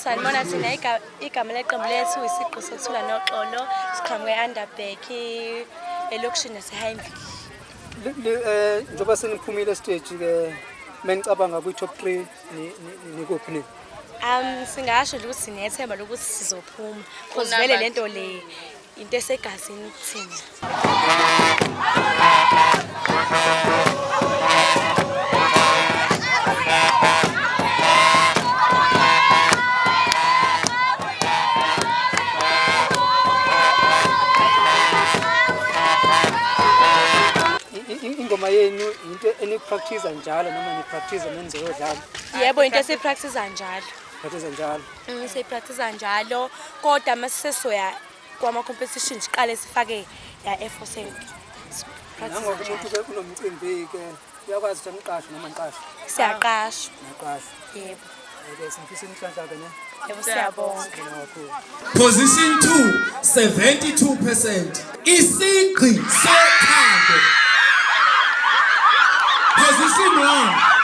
sanibona thina igama leqembu lethu isiqu sokuthula noxolo siqhamuke e-Underberg elokishini yaseHyndville. Njoba seniphumile stage ke menicabanga kwi-top 3 nikuphi nini? Singasho nje ukuthi sinethemba lokuthi sizophuma because vele lento le into esegazini kuthina. Ingoma yenu into enipractice njalo noma nipractice nenzeyodlala? Yebo, into esipractice njalo. Practice njalo. Sipractice njalo kodwa masisesoya kwama competition siqale sifake ya effortsing. Nangoba umuntu ke kunomcimbi ke uyakwazi ukuthi niqashwe noma niqashwe? Siyaqashwa. Niqashwe. Yebo. Okay, simfisa inhlanhla ke ne? Yebo, siyabonga. Position 2, 72%. Isigqi sothando. Position 1.